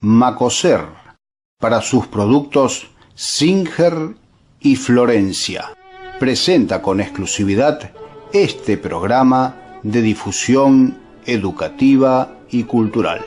Macoser, para sus productos Singer y Florencia. Presenta con exclusividad este programa de difusión educativa y cultural.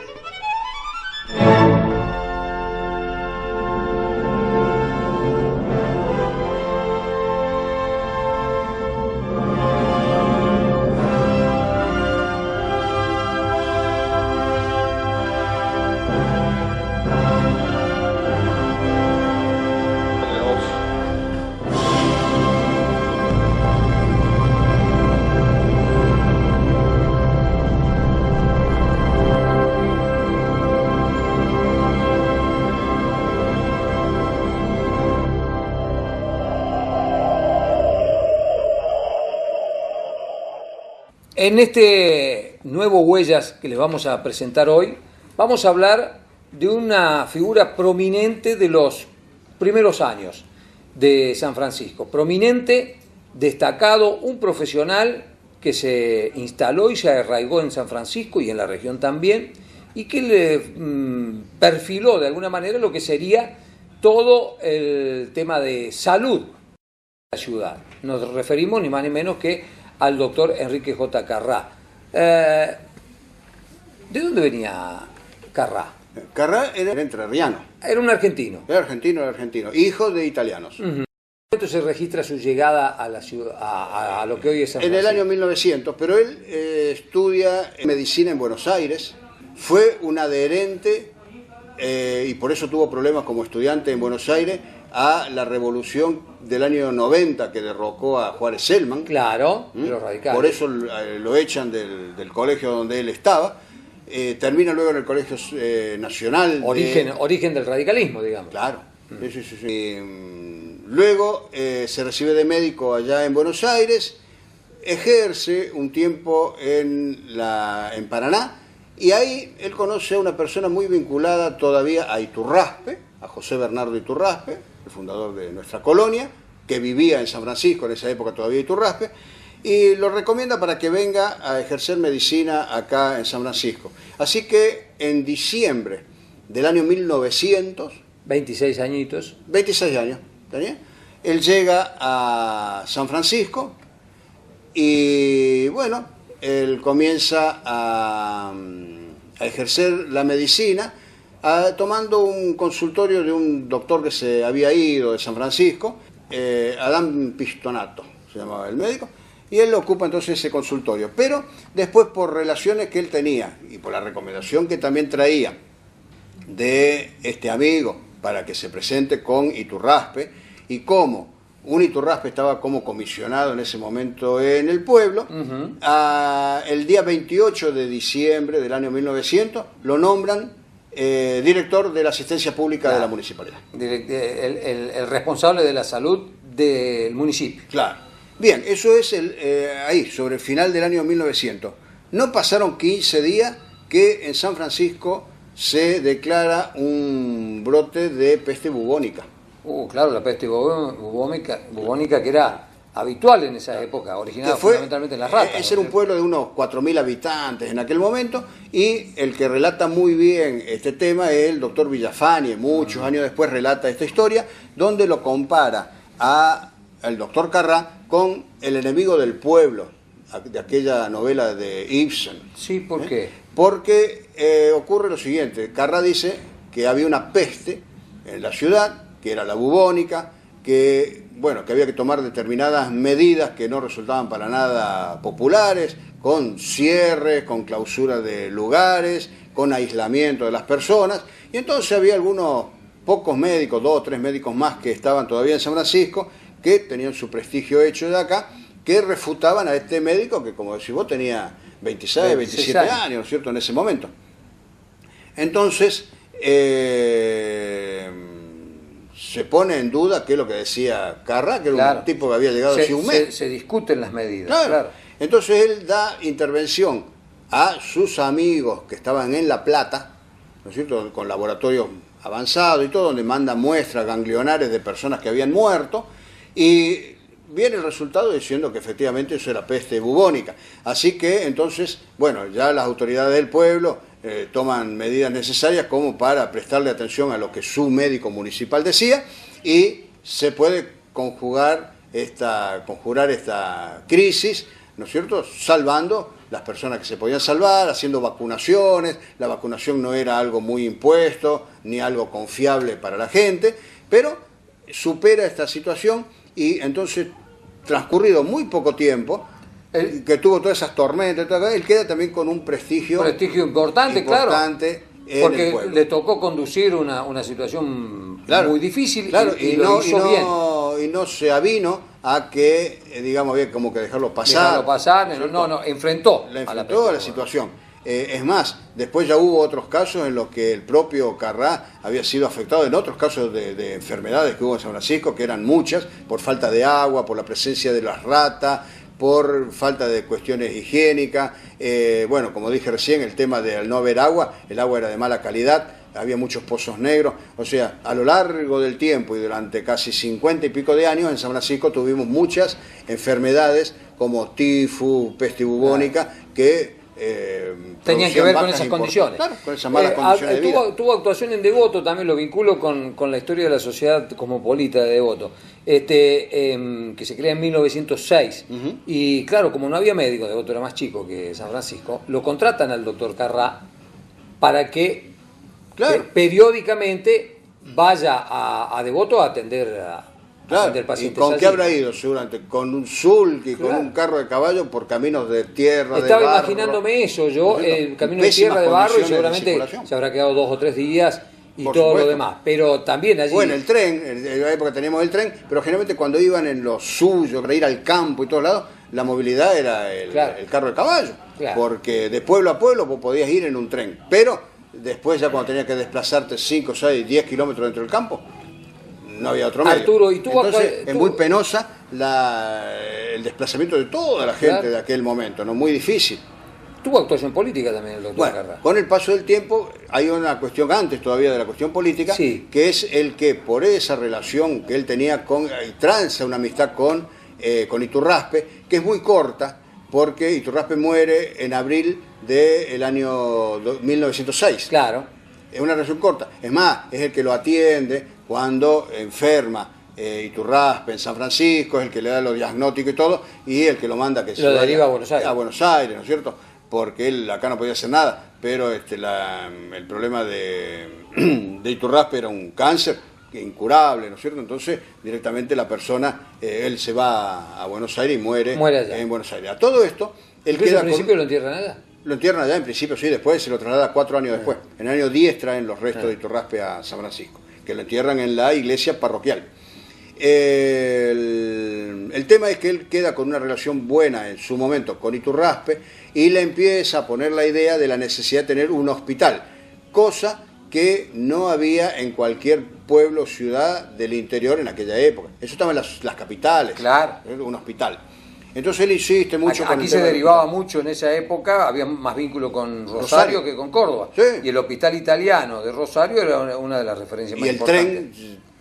En este nuevo Huellas que les vamos a presentar hoy, vamos a hablar de una figura prominente de los primeros años de San Francisco. Prominente, destacado, un profesional que se instaló y se arraigó en San Francisco y en la región también, y que le perfiló de alguna manera lo que sería todo el tema de salud de la ciudad. Nos referimos ni más ni menos que al doctor Enrique J. Carrá. ¿De dónde venía Carrá? Carrá era entrerriano. Era un argentino. Era argentino, hijo de italianos. ¿En qué momento se registra su llegada a la ciudad, a lo que hoy es San Francisco? En el año 1900, pero él estudia medicina en Buenos Aires, fue un adherente y por eso tuvo problemas como estudiante en Buenos Aires a la revolución del año 90 que derrocó a Juárez Selman. Claro, los radicales. Por eso lo echan del colegio donde él estaba. Termina luego en el Colegio Nacional. Origen del radicalismo, digamos. Claro. Sí. Luego se recibe de médico allá en Buenos Aires, ejerce un tiempo en Paraná, y ahí él conoce a una persona muy vinculada todavía a Iturraspe, a José Bernardo Iturraspe, el fundador de nuestra colonia, que vivía en San Francisco, en esa época todavía Iturraspe, y lo recomienda para que venga a ejercer medicina acá en San Francisco. Así que en diciembre del año 1900... 26 añitos. 26 años, ¿tenía? Él llega a San Francisco y, bueno, él comienza a ejercer la medicina, tomando un consultorio de un doctor que se había ido de San Francisco, Adán Pistonato, se llamaba el médico, y él ocupa entonces ese consultorio. Pero después, por relaciones que él tenía y por la recomendación que también traía de este amigo para que se presente con Iturraspe, y como un Iturraspe estaba como comisionado en ese momento en el pueblo, el día 28 de diciembre del año 1900 lo nombran director de la asistencia pública de la municipalidad. El responsable de la salud del municipio. Claro. Bien, eso es ahí, sobre el final del año 1900. No pasaron 15 días que en San Francisco se declara un brote de peste bubónica. Claro, la peste bubónica que era habitual en esa época, originada fundamentalmente en las ratas. Ese era un pueblo de unos 4.000 habitantes en aquel momento, y el que relata muy bien este tema es el doctor Villafañe. Muchos años después relata esta historia, donde lo compara al doctor Carrá con el enemigo del pueblo, de aquella novela de Ibsen. Sí, ¿por qué? Porque ocurre lo siguiente: Carrá dice que había una peste en la ciudad, que era la bubónica, que había que tomar determinadas medidas que no resultaban para nada populares, con cierres, con clausura de lugares, con aislamiento de las personas. Y entonces había algunos pocos médicos, 2 o 3 médicos más que estaban todavía en San Francisco, que tenían su prestigio hecho de acá, que refutaban a este médico que, como decís vos, tenía 26, 27 años, ¿no es cierto?, en ese momento. Entonces, se pone en duda qué es lo que decía Carrá, que era un tipo que había llegado hace un mes. Se discuten las medidas. Claro. Entonces él da intervención a sus amigos que estaban en La Plata, ¿no es cierto?, con laboratorios avanzados y todo, donde manda muestras ganglionares de personas que habían muerto, y viene el resultado diciendo que efectivamente eso era peste bubónica. Así que entonces, bueno, ya las autoridades del pueblo toman medidas necesarias como para prestarle atención a lo que su médico municipal decía, y se puede conjurar esta crisis, ¿no es cierto?, salvando las personas que se podían salvar, haciendo vacunaciones. La vacunación no era algo muy impuesto, ni algo confiable para la gente, pero supera esta situación, y entonces, transcurrido muy poco tiempo, que tuvo todas esas tormentas, él queda también con un prestigio importante, claro, porque el pueblo. le tocó conducir una situación muy difícil, claro, y lo hizo bien. Y no se avino a que, digamos, había como que dejarlo pasar. Enfrentó a la situación. Es más, después ya hubo otros casos en los que el propio Carrá había sido afectado, en otros casos de enfermedades que hubo en San Francisco, que eran muchas, por falta de agua, por la presencia de las ratas, por falta de cuestiones higiénicas. Bueno, como dije recién, el tema de al no haber agua, el agua era de mala calidad, había muchos pozos negros. O sea, a lo largo del tiempo y durante casi 50 y pico de años en San Francisco tuvimos muchas enfermedades como tifus, peste bubónica, que tenían que ver con esas condiciones. Claro, con esas malas condiciones de vida. Tuvo actuación en Devoto, también lo vinculo con la historia de la Sociedad Cosmopolita de Devoto, que se crea en 1906. Y claro, como no había médicos, Devoto era más chico que San Francisco, lo contratan al doctor Carrá para que periódicamente vaya a Devoto a atender pacientes. ¿Y con qué habrá ido? Seguramente con un sulky, con un carro de caballo por caminos de tierra, Estaba de barro. imaginándome eso, yo, el camino de tierra, de barro, y seguramente se habrá quedado 2 o 3 días y por todo supuesto. lo demás. Pero también allí... Bueno, el tren, en la época teníamos el tren, pero generalmente cuando iban en lo suyo, para ir al campo y todos lados, la movilidad era el carro de caballo. Porque de pueblo a pueblo vos podías ir en un tren. Pero después, ya cuando tenías que desplazarte 5, 6, 10 kilómetros dentro del campo, no había otro medio. Arturo, ¿y tú? Entonces, es muy penosa el desplazamiento de toda la gente de aquel momento, ¿no? Muy difícil. Tuvo actuación política también el doctor Carrá. Con el paso del tiempo hay una cuestión antes todavía de la cuestión política, que es el que por esa relación que él tenía tranza una amistad con Iturraspe, que es muy corta, porque Iturraspe muere en abril del año 1906. Claro. Es una relación corta. Es más, es el que lo atiende cuando enferma Iturraspe en San Francisco, es el que le da los diagnósticos y todo, y el que lo manda que se lo deriva a Buenos Aires. A Buenos Aires, ¿no es cierto? Porque él acá no podía hacer nada, pero el problema de Iturraspe era un cáncer incurable, ¿no es cierto? Entonces, directamente la persona, él se va a Buenos Aires y muere allá en Buenos Aires. A todo esto, él queda al principio lo entierran allá. Lo entierran allá, en principio sí, después se lo traslada 4 años después. En el año 10 traen los restos de Iturraspe a San Francisco, que lo entierran en la iglesia parroquial. El tema es que él queda con una relación buena en su momento con Iturraspe y le empieza a poner la idea de la necesidad de tener un hospital, cosa que no había en cualquier pueblo o ciudad del interior en aquella época. Eso estaba en las capitales, un hospital. Entonces él insiste mucho con aquí se derivaba mucho en esa época, había más vínculo con Rosario que con Córdoba. Sí. Y el hospital italiano de Rosario era una de las referencias más importantes.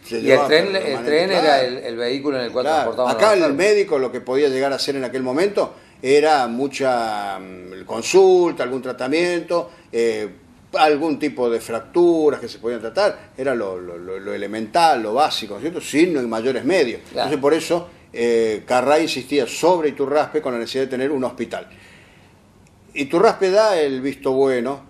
Y el tren era el vehículo en el cual transportaban. Acá el médico lo que podía llegar a hacer en aquel momento era mucha consulta, algún tratamiento, algún tipo de fracturas que se podían tratar, era lo elemental, lo básico, ¿no es cierto? Sin mayores medios. Entonces por eso Carrá insistía sobre Iturraspe con la necesidad de tener un hospital. Iturraspe da el visto bueno,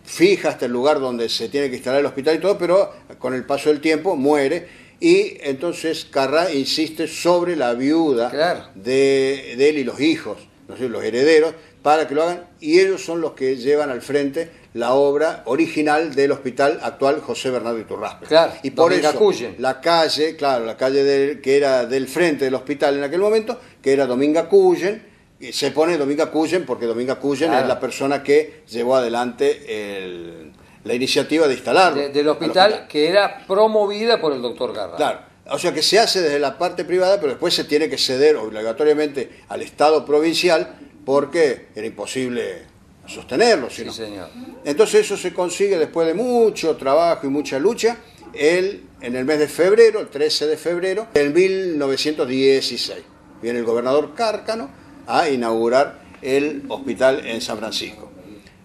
fija hasta el lugar donde se tiene que instalar el hospital y todo, pero con el paso del tiempo muere, y entonces Carrá insiste sobre la viuda de él y los hijos, ¿no sé, los herederos, para que lo hagan, y ellos son los que llevan al frente la obra original del hospital actual José Bernardo Iturraspe. Y por eso la calle que era del frente del hospital en aquel momento, que era Dominga Cullen, y se pone Dominga Cullen porque Dominga Cullen es la persona que llevó adelante la iniciativa de instalarlo. Del hospital que era promovida por el doctor Carrá. Claro, o sea que se hace desde la parte privada, pero después se tiene que ceder obligatoriamente al Estado provincial porque era imposible sostenerlo. Sí, señor. Entonces eso se consigue después de mucho trabajo y mucha lucha, en el mes de febrero, el 13 de febrero del 1916. Viene el gobernador Cárcano a inaugurar el hospital en San Francisco.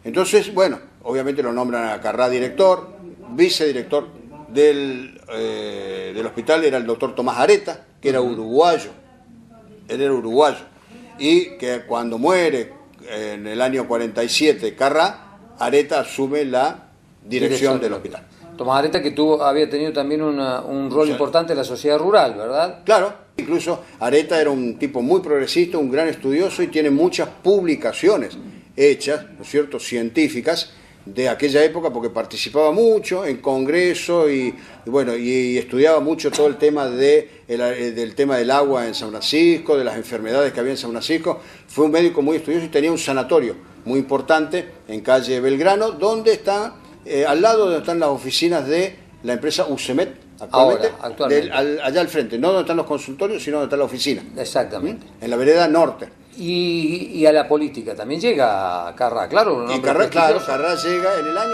Entonces, bueno, obviamente lo nombran a Carrá director, vicedirector del hospital era el doctor Tomás Areta, que era uruguayo, él era uruguayo, y que cuando muere en el año 47 Carrá, Areta asume la dirección del hospital. Tomás Areta, que había tenido también un rol importante en la sociedad rural, ¿verdad? Claro, incluso Areta era un tipo muy progresista, un gran estudioso y tiene muchas publicaciones hechas, ¿no es cierto?, científicas de aquella época, porque participaba mucho en congresos y estudiaba mucho todo el tema del tema del agua en San Francisco, de las enfermedades que había en San Francisco. Fue un médico muy estudioso y tenía un sanatorio muy importante en calle Belgrano, donde está al lado donde están las oficinas de la empresa UCEMET actualmente. Allá al frente, no donde están los consultorios, sino donde está la oficina. Exactamente. En la vereda norte. Y a la política también llega Carrá, claro. Y Carrá llega en el año...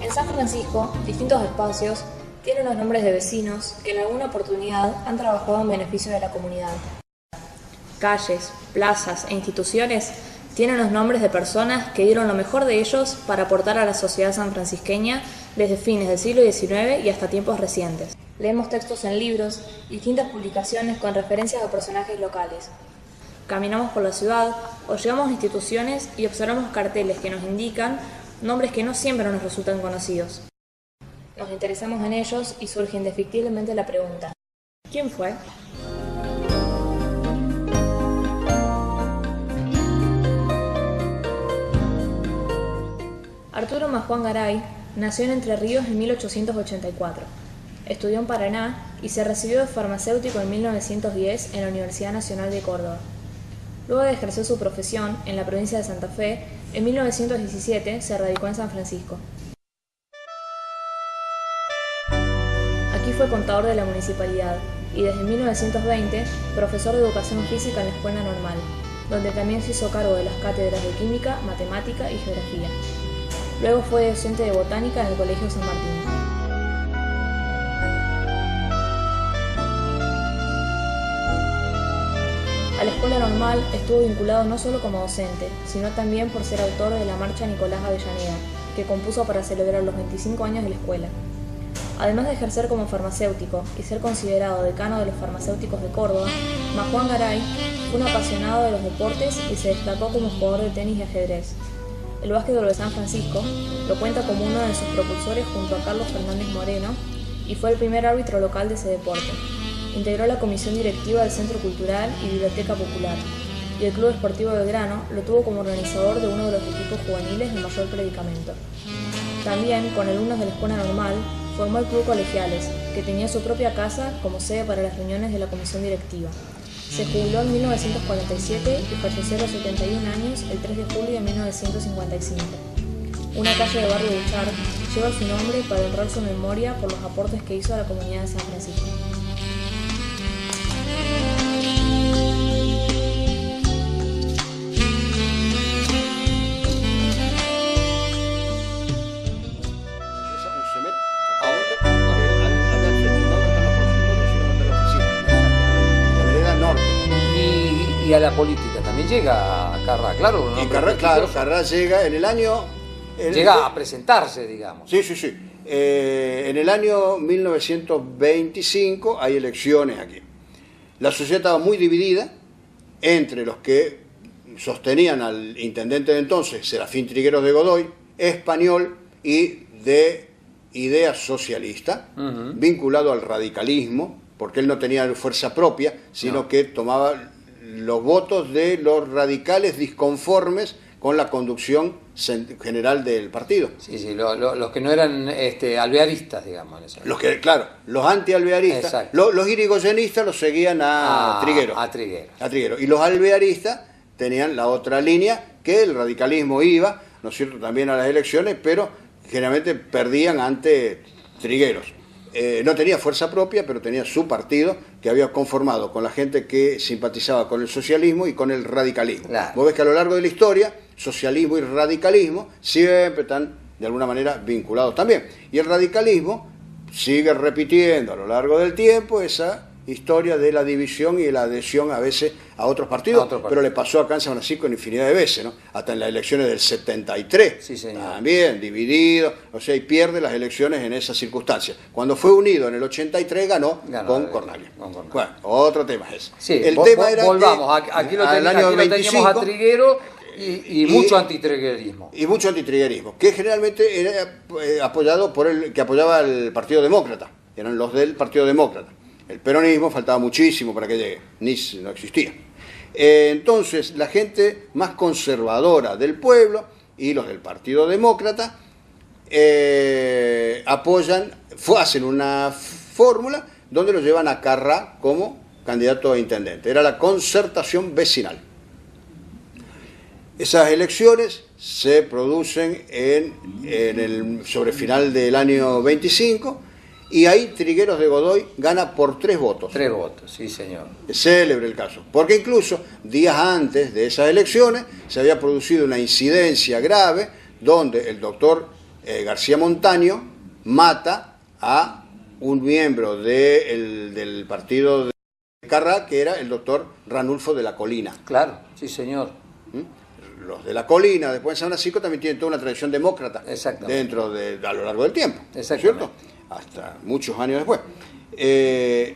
En San Francisco, distintos espacios tienen los nombres de vecinos que en alguna oportunidad han trabajado en beneficio de la comunidad. Calles, plazas e instituciones tienen los nombres de personas que dieron lo mejor de ellos para aportar a la sociedad sanfrancisqueña desde fines del siglo XIX y hasta tiempos recientes. Leemos textos en libros y distintas publicaciones con referencias a personajes locales. Caminamos por la ciudad o llegamos a instituciones y observamos carteles que nos indican nombres que no siempre nos resultan conocidos. Nos interesamos en ellos y surge indefectiblemente la pregunta: ¿quién fue? Arturo Majuán Garay nació en Entre Ríos en 1884. Estudió en Paraná y se recibió de farmacéutico en 1910 en la Universidad Nacional de Córdoba. Luego de ejercer su profesión en la provincia de Santa Fe, en 1917 se radicó en San Francisco. Aquí fue contador de la municipalidad y desde 1920 profesor de educación física en la Escuela Normal, donde también se hizo cargo de las cátedras de química, matemática y geografía. Luego fue docente de botánica en el Colegio San Martín. A la Escuela Normal estuvo vinculado no solo como docente, sino también por ser autor de la Marcha Nicolás Avellaneda, que compuso para celebrar los 25 años de la escuela. Además de ejercer como farmacéutico y ser considerado decano de los farmacéuticos de Córdoba, Majuán Garay fue un apasionado de los deportes y se destacó como jugador de tenis y ajedrez. El básquetbol de San Francisco lo cuenta como uno de sus propulsores junto a Carlos Fernández Moreno y fue el primer árbitro local de ese deporte. Integró la comisión directiva del Centro Cultural y Biblioteca Popular, y el Club Esportivo Belgrano lo tuvo como organizador de uno de los equipos juveniles de mayor predicamento. También, con alumnos de la Escuela Normal, formó el Club Colegiales, que tenía su propia casa como sede para las reuniones de la comisión directiva. Se jubiló en 1947 y falleció a los 71 años el 3 de julio de 1955. Una calle de Barrio Buchar lleva su nombre para honrar su memoria por los aportes que hizo a la comunidad de San Francisco. Y a la política también llega Carrá, claro. ¿No? Y Carrá llega en el año... Llega a presentarse, digamos. Sí. En el año 1925 hay elecciones aquí. La sociedad estaba muy dividida entre los que sostenían al intendente de entonces, Serafín Trigueros de Godoy, español y de idea socialista, vinculado al radicalismo, porque él no tenía fuerza propia, sino que tomaba los votos de los radicales disconformes con la conducción general del partido. Sí, los que no eran alvearistas, digamos. Los antialvearistas, los irigoyenistas los seguían a Trigueros. A Trigueros. Y los alvearistas tenían la otra línea, que el radicalismo iba, ¿no es cierto?, también a las elecciones, pero generalmente perdían ante Trigueros. No tenía fuerza propia, pero tenía su partido que había conformado con la gente que simpatizaba con el socialismo y con el radicalismo. Claro. Vos ves que a lo largo de la historia, socialismo y radicalismo siempre están de alguna manera vinculados también. Y el radicalismo sigue repitiendo a lo largo del tiempo esa historia de la división y de la adhesión a veces a otros partidos, pero le pasó acá en San Francisco en infinidad de veces, ¿no? Hasta en las elecciones del 73, sí, señor. También dividido, o sea, y pierde las elecciones en esas circunstancias. Cuando fue unido en el 83 ganó con Cornaglia. Bueno, otro tema es ese. Sí, el tema era volvamos, aquí lo teníamos a Triguero y mucho antitriguerismo. Y mucho antitriguerismo, que generalmente era apoyado por que apoyaba el Partido Demócrata, eran los del Partido Demócrata. El peronismo faltaba muchísimo para que llegue, no existía. Entonces, la gente más conservadora del pueblo y los del Partido Demócrata hacen una fórmula donde lo llevan a Carrá como candidato a intendente. Era la concertación vecinal. Esas elecciones se producen sobre final del año 25, y ahí Trigueros de Godoy gana por 3 votos. 3 votos, sí, señor. Es célebre el caso, porque incluso días antes de esas elecciones se había producido una incidencia grave donde el doctor García Montaño mata a un miembro del partido de Carrá, que era el doctor Ranulfo de la Colina. Claro, sí, señor. Los de la Colina, después en San Francisco, también tienen toda una tradición demócrata a lo largo del tiempo, ¿cierto? Hasta muchos años después.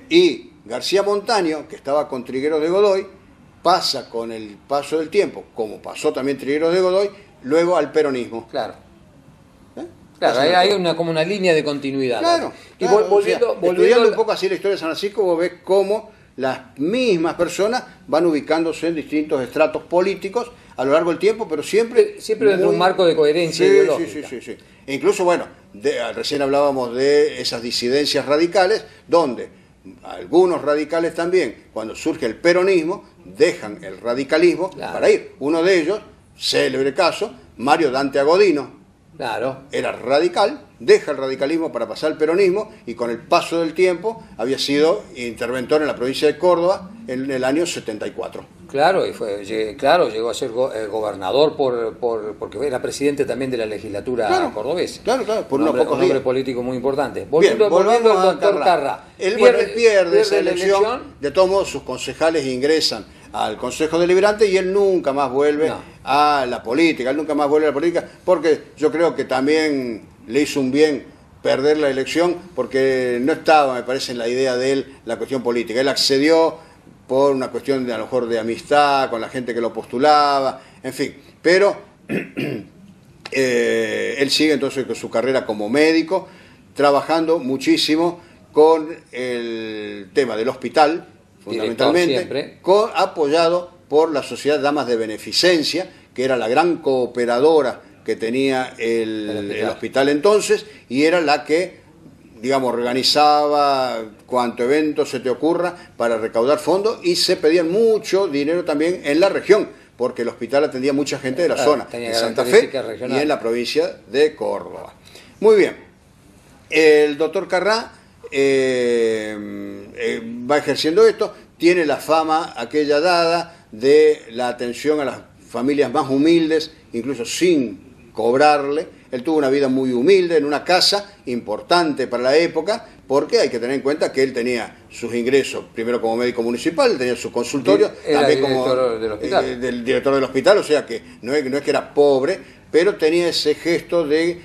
Y García Montaño, que estaba con Trigueros de Godoy, pasa con el paso del tiempo, como pasó también Trigueros de Godoy, luego al peronismo. Claro. Claro, hay como una línea de continuidad. Claro. Y volviendo estudiando un poco así la historia de San Francisco, vos ves cómo las mismas personas van ubicándose en distintos estratos políticos a lo largo del tiempo, pero siempre dentro de un marco de coherencia ideológica. Sí. E incluso, bueno, recién hablábamos de esas disidencias radicales, donde algunos radicales también, cuando surge el peronismo, dejan el radicalismo para ir. Uno de ellos, célebre caso, Mario Dante Agodino, era radical, deja el radicalismo para pasar al peronismo y con el paso del tiempo había sido interventor en la provincia de Córdoba en el año 74. Claro, llegó a ser gobernador porque era presidente también de la legislatura cordobesa. Claro, por unos pocos días. Un hombre político muy importante. Volviendo al doctor Carrá. Él pierde esa elección. De todos modos, sus concejales ingresan al Consejo Deliberante y él nunca más vuelve a la política. Porque yo creo que también le hizo un bien perder la elección, porque no estaba, me parece, en la idea de él la cuestión política. Él accedió por una cuestión a lo mejor de amistad con la gente que lo postulaba, en fin. Pero él sigue entonces con su carrera como médico, trabajando muchísimo con el tema del hospital, fundamentalmente, apoyado por la Sociedad Damas de Beneficencia, que era la gran cooperadora que tenía el hospital entonces, y era la que, digamos, organizaba cuanto evento se te ocurra para recaudar fondos, y se pedían mucho dinero también en la región, porque el hospital atendía mucha gente de la zona, en Santa Fe y en la provincia de Córdoba. Muy bien, el doctor Carrá va ejerciendo esto, tiene la fama aquella dada de la atención a las familias más humildes, incluso sin cobrarle. Él tuvo una vida muy humilde en una casa importante para la época, porque hay que tener en cuenta que él tenía sus ingresos, primero como médico municipal, tenía su consultorio, también como del director del hospital, o sea que no es que era pobre, pero tenía ese gesto de,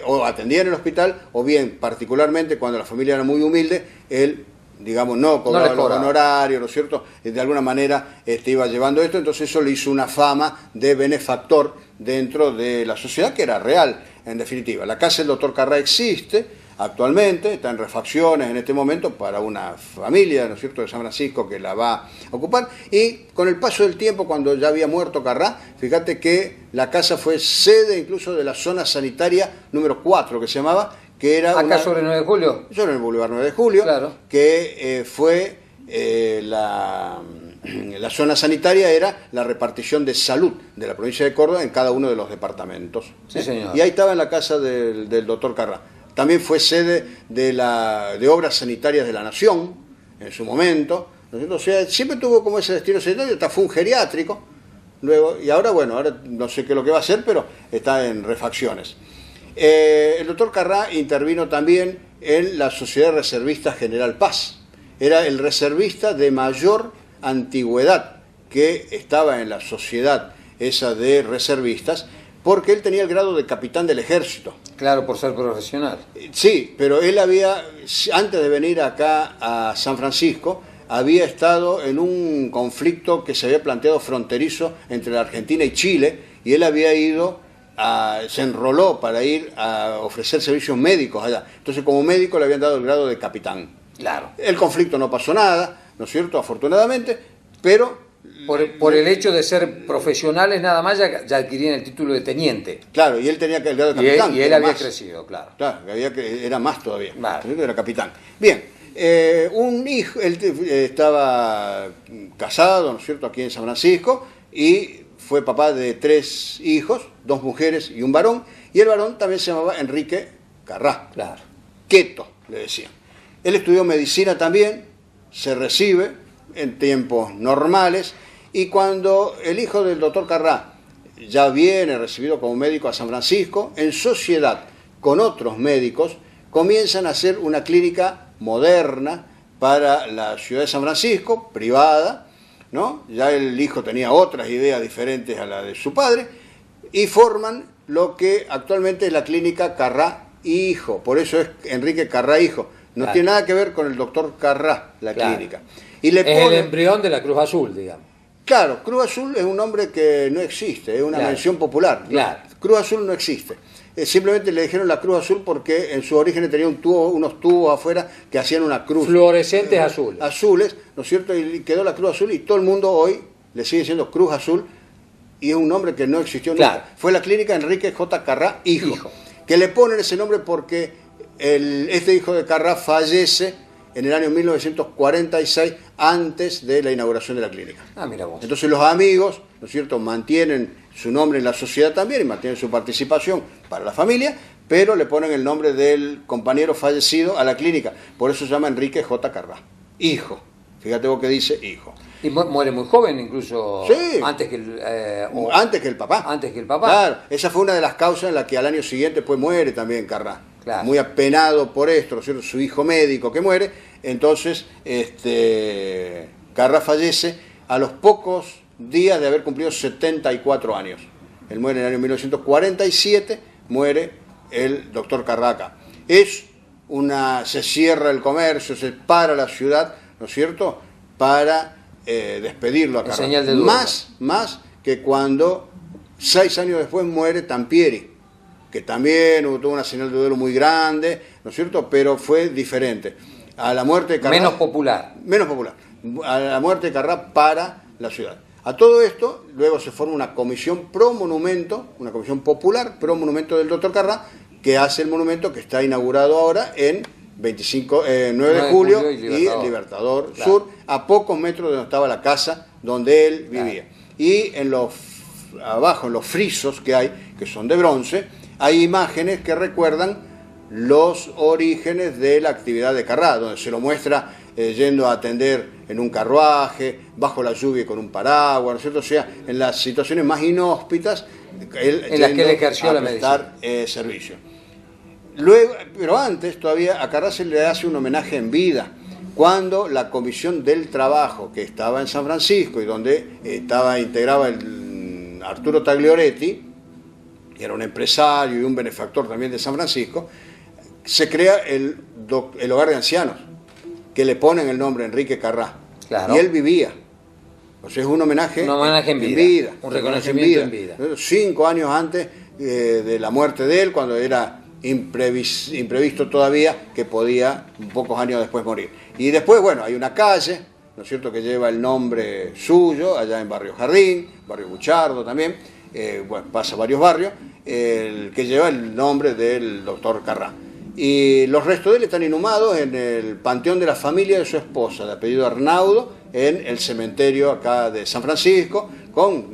o atendía en el hospital, o bien, particularmente cuando la familia era muy humilde, él, digamos, no cobraba los honorarios, ¿no es cierto? De alguna manera iba llevando esto, entonces eso le hizo una fama de benefactor dentro de la sociedad, que era real, en definitiva. La casa del doctor Carrá existe actualmente, está en refacciones en este momento para una familia, ¿no es cierto?, de San Francisco, que la va a ocupar, y con el paso del tiempo, cuando ya había muerto Carrá, fíjate que la casa fue sede incluso de la zona sanitaria número 4, que se llamaba, que era acá sobre 9 de julio. Sobre el Boulevard 9 de Julio, claro. que fue la zona sanitaria era la repartición de salud de la provincia de Córdoba en cada uno de los departamentos. Sí, señor. Y ahí estaba en la casa del doctor Carrá. También fue sede de Obras Sanitarias de la Nación en su momento, ¿no es cierto? O sea, siempre tuvo como ese destino sanitario, hasta fue un geriátrico. Luego, y ahora, bueno, ahora no sé qué es lo que va a hacer, pero está en refacciones. El doctor Carrá intervino también en la Sociedad Reservista General Paz. Era el reservista de mayor antigüedad que estaba en la sociedad esa de reservistas, porque él tenía el grado de capitán del ejército. Claro, por ser profesional. Sí, pero él había, antes de venir acá a San Francisco, había estado en un conflicto que se había planteado fronterizo entre la Argentina y Chile, y él había ido, se enroló para ir a ofrecer servicios médicos allá. Entonces, como médico le habían dado el grado de capitán. Claro. El conflicto no pasó nada, ¿no es cierto?, afortunadamente, pero... Por el hecho de ser profesionales nada más ya adquirían el título de teniente. Claro, y él tenía el grado de capitán. Y él había crecido, claro. Claro, era más todavía. Vale. Era capitán. Bien, un hijo, él estaba casado, ¿no es cierto?, aquí en San Francisco, y fue papá de 3 hijos, 2 mujeres y un varón, y el varón también se llamaba Enrique Carrá. Claro. Queto, le decían. Él estudió medicina también, se recibe en tiempos normales, y cuando el hijo del doctor Carrá ya viene recibido como médico a San Francisco, en sociedad con otros médicos, comienzan a hacer una clínica moderna para la ciudad de San Francisco, privada, ¿no? Ya el hijo tenía otras ideas diferentes a la de su padre, y forman lo que actualmente es la clínica Carrá Hijo. Por eso es Enrique Carrá Hijo. No Claro. tiene nada que ver con el doctor Carrá, la Claro. clínica. Y le Es el ponen, embrión de la Cruz Azul, digamos. claro, Cruz Azul es un nombre que no existe, es una Claro. mención popular. Claro. Cruz Azul no existe. Simplemente le dijeron la Cruz Azul porque en sus orígenes tenía unos tubos afuera que hacían una cruz. Fluorescentes azules. Azules, ¿no es cierto? Y quedó la Cruz Azul, y todo el mundo hoy le sigue diciendo Cruz Azul, y es un nombre que no existió nunca. Claro. Fue la clínica Enrique J. Carrá Hijo, que le ponen ese nombre porque este hijo de Carrá fallece en el año 1946, antes de la inauguración de la clínica. Ah, mira vos. Entonces los amigos, ¿no es cierto?, mantienen su nombre en la sociedad también y mantienen su participación para la familia, pero le ponen el nombre del compañero fallecido a la clínica. Por eso se llama Enrique J. Carrá Hijo. Fíjate vos que dice hijo. Y muere muy joven, incluso Sí. antes que el, Antes que el papá. Antes que el papá. Claro, esa fue una de las causas en la que al año siguiente pues muere también Carrá. Claro. Muy apenado por esto, ¿no es cierto?, su hijo médico que muere. Entonces, Carrá fallece a los pocos días de haber cumplido 74 años. Él muere en el año 1947, muere el doctor Carrá acá. Se cierra el comercio, se para la ciudad, ¿no es cierto?, para despedirlo a En Carrá. señal de duelo. Más que cuando 6 años después muere Tampieri, que también tuvo una señal de duelo muy grande, ¿no es cierto?, pero fue diferente. A la muerte de Carrá... Menos popular. Menos popular. A la muerte de Carrá para la ciudad. A todo esto, luego se forma una comisión pro monumento, una comisión popular pro monumento del doctor Carrá, que hace el monumento que está inaugurado ahora en 9 de julio y Libertador Claro. Sur, a pocos metros de donde estaba la casa donde él vivía. Y abajo, en los frisos que hay, que son de bronce, hay imágenes que recuerdan los orígenes de la actividad de Carrá, donde se lo muestra yendo a atender en un carruaje, bajo la lluvia con un paraguas, ¿no es cierto? O sea, en las situaciones más inhóspitas, En las que él ejerció la prestar servicio. Luego, pero antes todavía a Carrá se le hace un homenaje en vida, cuando la Comisión del Trabajo, que estaba en San Francisco y donde integraba el Arturo Taglioretti, que era un empresario y un benefactor también de San Francisco, se crea el hogar de ancianos, que le ponen el nombre Enrique Carrá. Claro. Y él vivía. O sea, es un homenaje, en vida. Un reconocimiento en vida. 5 años antes de la muerte de él, cuando era imprevisto todavía que podía pocos años después morir. Y después, bueno, hay una calle, ¿no es cierto?, que lleva el nombre suyo, allá en Barrio Jardín, Barrio Buchardo también, pasa varios barrios, que lleva el nombre del doctor Carrá. Y los restos de él están inhumados en el panteón de la familia de su esposa, de apellido Arnaudo, en el cementerio acá de San Francisco,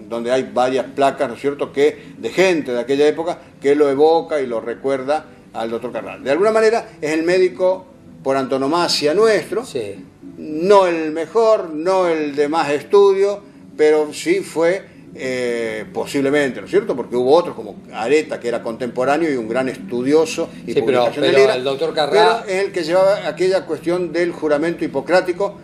donde hay varias placas, ¿no es cierto?, de gente de aquella época que lo evoca y lo recuerda al doctor Carrá. De alguna manera es el médico por antonomasia nuestro, Sí. no el mejor, no el de más estudio, pero sí fue posiblemente, ¿no es cierto?, porque hubo otros como Areta, que era contemporáneo y un gran estudioso y Sí, publicación pero de libros, el doctor Carrá... pero es el que llevaba aquella cuestión del juramento hipocrático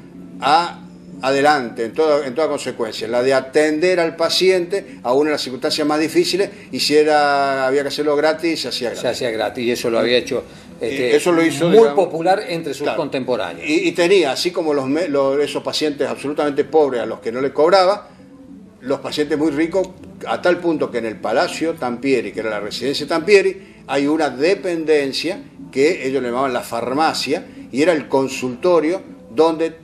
adelante, en toda consecuencia, la de atender al paciente aún en las circunstancias más difíciles, y si había que hacerlo gratis, se hacía gratis. Se hacía gratis, y eso lo había hecho Eso lo hizo, muy digamos, popular entre sus claro, contemporáneos. y tenía, así como esos pacientes absolutamente pobres a los que no le cobraba, los pacientes muy ricos, a tal punto que en el Palacio Tampieri, que era la residencia Tampieri, hay una dependencia que ellos le llamaban la farmacia, y era el consultorio donde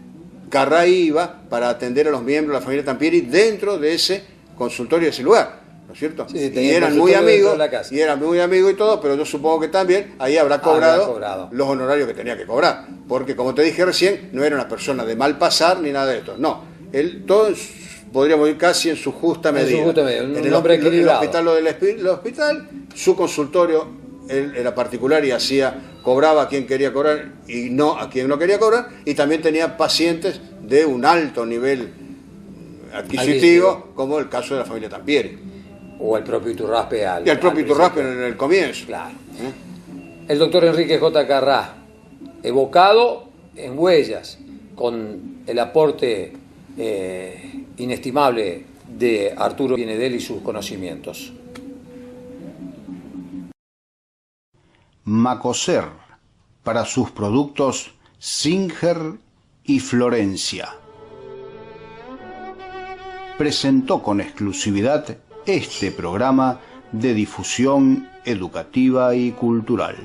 Carrá iba para atender a los miembros de la familia Tampieri dentro de ese consultorio, de ese lugar, ¿no es cierto? Sí, y eran muy amigos, y y todo, pero yo supongo que también ahí habrá cobrado los honorarios que tenía que cobrar, porque como te dije recién, no era una persona de mal pasar ni nada de esto, no, todo podríamos ir casi en su justa medida. Un hombre equilibrado. El hospital, su consultorio, él era particular y cobraba a quien quería cobrar y no a quien no quería cobrar, y también tenía pacientes de un alto nivel adquisitivo, como el caso de la familia Tampieri. O el propio Iturraspe. Y el propio Iturraspe en el comienzo. Claro. El doctor Enrique J. Carrá, evocado en Huellas, con el aporte inestimable de Arturo Pienedel y sus conocimientos. Macoser, para sus productos Singer y Florencia. Presentó con exclusividad este programa de difusión educativa y cultural.